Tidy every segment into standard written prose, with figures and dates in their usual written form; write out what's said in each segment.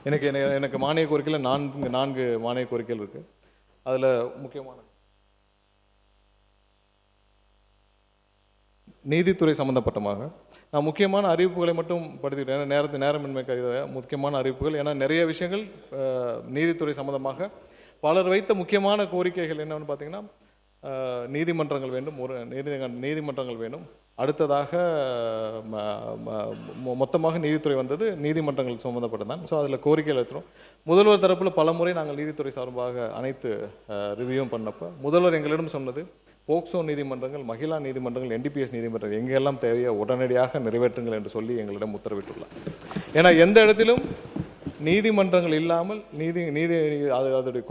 எனக்கு மானிய கோரிக்கையில் நான்கு மானிய கோரிக்கைகள் இருக்குது. அதில் முக்கியமான நீதித்துறை சம்மந்தப்பட்டமாக நான் முக்கியமான அறிவிப்புகளை மட்டும் படுத்திக்கிட்டேன். ஏன்னா நேரமின்மை முக்கியமான அறிவிப்புகள், ஏன்னா நிறைய விஷயங்கள் நீதித்துறை சம்மந்தமாக பலர் வைத்த முக்கியமான கோரிக்கைகள் என்னன்னு பார்த்தீங்கன்னா, நீதிமன்றங்கள் வேண்டும், நீதிமன்றங்கள் வேண்டும். அடுத்ததாக மொத்தமாக நீதித்துறை வந்தது நீதிமன்றங்கள் சம்மந்தப்பட்டதான். ஸோ அதில் கோரிக்கைகள் வச்சிடும். முதல்வர் தரப்பில் பல முறை நாங்கள் நீதித்துறை சார்பாக அனைத்து ரிவ்யூவும் பண்ணப்போ முதல்வர் எங்களிடம் சொன்னது, போக்சோ நீதிமன்றங்கள், மகிழா நீதிமன்றங்கள், NDPS நீதிமன்றங்கள் எங்கெல்லாம் தேவையோ உடனடியாக நிறைவேற்றுங்கள் என்று சொல்லி எங்களிடம் உத்தரவிட்டுள்ளார். ஏன்னா எந்த இடத்திலும் நீதிமன்றங்கள் இல்லாமல் அதோடைய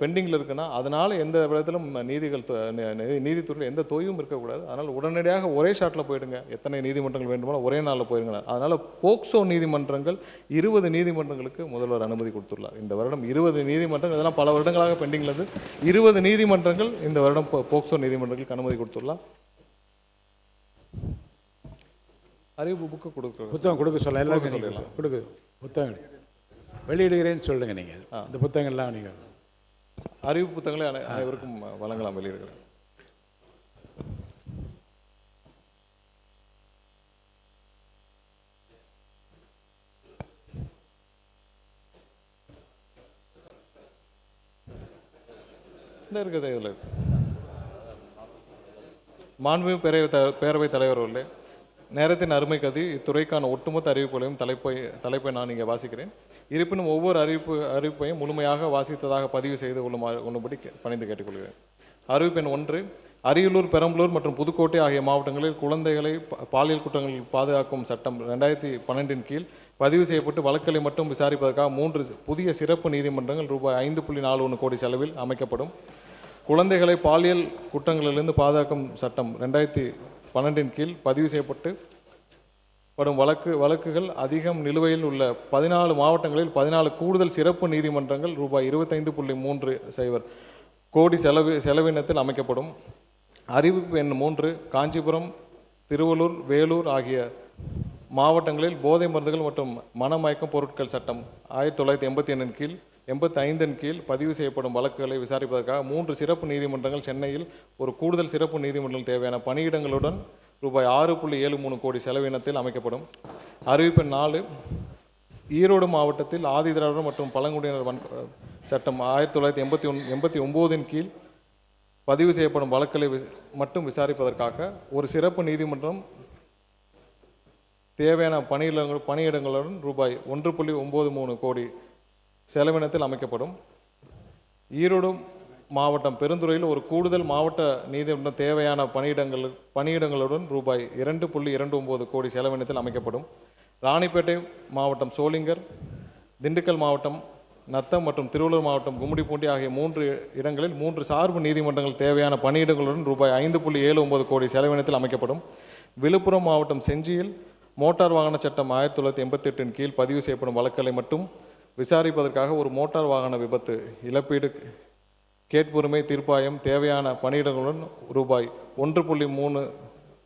பெண்டிங்கில் இருக்குன்னா அதனால் எந்த இடத்திலும் நீதித்துறையில் எந்த தொய்வும் இருக்கக்கூடாது. அதனால் உடனடியாக ஒரே ஷாட்டில் போயிடுங்க, எத்தனை நீதிமன்றங்கள் வேண்டுமோ ஒரே நாளில் போயிருங்க. அதனால் போக்சோ நீதிமன்றங்கள் 20 நீதிமன்றங்களுக்கு முதல்வர் அனுமதி கொடுத்துள்ளார். இந்த வருடம் 20 நீதிமன்றங்கள், இதெல்லாம் பல வருடங்களாக பெண்டிங்கில் இருந்து 20 நீதிமன்றங்கள் இந்த வருடம் போக்சோ நீதிமன்றங்களுக்கு அனுமதி கொடுத்துள்ளார். அறிவிப்பு புக்கு புத்தகம் கொடுக்க சொல்ல எல்லாருக்கும் சொல்லலாம். கொடுக்கு புத்தகம் வெளியிடுகிறேன்னு சொல்லுங்க. நீங்கள் இந்த புத்தகங்கள்லாம் நீங்கள் அறிவிப்பு புத்தகங்களை அனைவருக்கும் வழங்கலாம், வெளியிடுகிறேன். இந்த இருக்குது இதில் மாண்புமிகு பேரவைத் தலைவர் அவர்களே, நேரத்தின் அருமை கதி இத்துறைக்கான ஒட்டுமொத்த அறிவிப்புகளையும் தலைப்பை நான் இங்கே வாசிக்கிறேன். இருப்பினும் ஒவ்வொரு அறிவிப்பையும் முழுமையாக வாசித்ததாக பதிவு செய்து கொள்ளும்படி பணிந்து கேட்டுக்கொள்கிறேன். அறிவிப்பு எண் 1, அரியலூர், பெரம்பலூர் மற்றும் புதுக்கோட்டை ஆகிய மாவட்டங்களில் குழந்தைகளை பாலியல் குற்றங்கள் பாதுகாக்கும் சட்டம் 2012 கீழ் பதிவு செய்யப்பட்டு வழக்குகளை மட்டும் விசாரிப்பதற்காக 3 புதிய சிறப்பு நீதிமன்றங்கள் ரூபாய் 5.41 கோடி செலவில் அமைக்கப்படும். குழந்தைகளை பாலியல் குற்றங்களிலிருந்து பாதுகாக்கும் சட்டம் 2012 கீழ் பதிவு செய்யப்பட்டு படும் வழக்குகள் அதிகம் நிலுவையில் உள்ள 14 மாவட்டங்களில் 14 கூடுதல் சிறப்பு நீதிமன்றங்கள் ரூபாய் 25.30 கோடி செலவினத்தில் அமைக்கப்படும். அறிவிப்பு எண் 3, காஞ்சிபுரம், திருவள்ளூர், வேலூர் ஆகிய மாவட்டங்களில் போதை மருந்துகள் மற்றும் மனமயக்கும் பொருட்கள் சட்டம் 1985 கீழ் பதிவு செய்யப்படும் வழக்குகளை விசாரிப்பதற்காக 3 சிறப்பு நீதிமன்றங்கள் சென்னையில் ஒரு கூடுதல் சிறப்பு நீதிமன்றம் தேவையான பணியிடங்களுடன் ரூபாய் 6.73 கோடி செலவினத்தில் அமைக்கப்படும். அறிவிப்பு 4, ஈரோடு மாவட்டத்தில் ஆதிதிராவிடர் மற்றும் பழங்குடியினர் சட்டம் 1989 கீழ் பதிவு செய்யப்படும் வழக்குகளை மட்டும் விசாரிப்பதற்காக ஒரு சிறப்பு நீதிமன்றம் தேவையான பணியிடங்களுடன் ரூபாய் 1.93 கோடி செலவினத்தில் அமைக்கப்படும். ஈரோடு மாவட்டம் பெருந்துறையில் ஒரு கூடுதல் மாவட்ட நீதிமன்றம் தேவையான பணியிடங்களுடன் ரூபாய் 2.29 கோடி செலவினத்தில் அமைக்கப்படும். ராணிப்பேட்டை மாவட்டம் சோளிங்கர், திண்டுக்கல் மாவட்டம் நத்தம் மற்றும் திருவள்ளூர் மாவட்டம் கும்மிடிப்பூண்டி ஆகிய 3 இடங்களில் 3 சார்பு நீதிமன்றங்கள் தேவையான பணியிடங்களுடன் ரூபாய் 5.79 கோடி செலவினத்தில் அமைக்கப்படும். விழுப்புரம் மாவட்டம் செஞ்சியில் மோட்டார் வாகன சட்டம் 1988 கீழ் பதிவு செய்யப்படும் வழக்குகளை மட்டும் விசாரிப்பதற்காக ஒரு மோட்டார் வாகன விபத்து இழப்பீடு கேட்புரிமை தீர்ப்பாயம் தேவையான பணியிடங்களுடன் ரூபாய் 1.3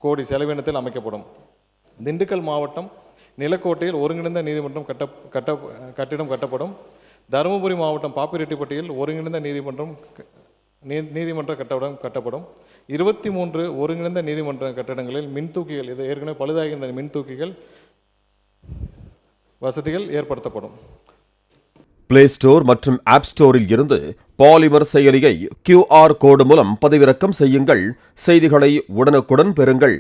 கோடி செலவினத்தில் அமைக்கப்படும். திண்டுக்கல் மாவட்டம் நிலக்கோட்டையில் ஒருங்கிணைந்த நீதிமன்றம் கட்டிடம் கட்டப்படும். தருமபுரி மாவட்டம் பாப்பிரெட்டிப்பட்டியில் ஒருங்கிணைந்த நீதிமன்ற கட்டப்படும். 23 ஒருங்கிணைந்த நீதிமன்ற கட்டடங்களில் மின்தூக்கிகள், இது ஏற்கனவே பழுதாகின்ற மின்தூக்கிகள் வசதிகள் ஏற்படுத்தப்படும். பிளே ஸ்டோர் மற்றும் ஆப் ஸ்டோரில் இருந்து பாலிமர் செயலியை QR கோடு மூலம் பதிவிறக்கம் செய்யுங்கள். செய்திகளை உடனுக்குடன் பெறுங்கள்.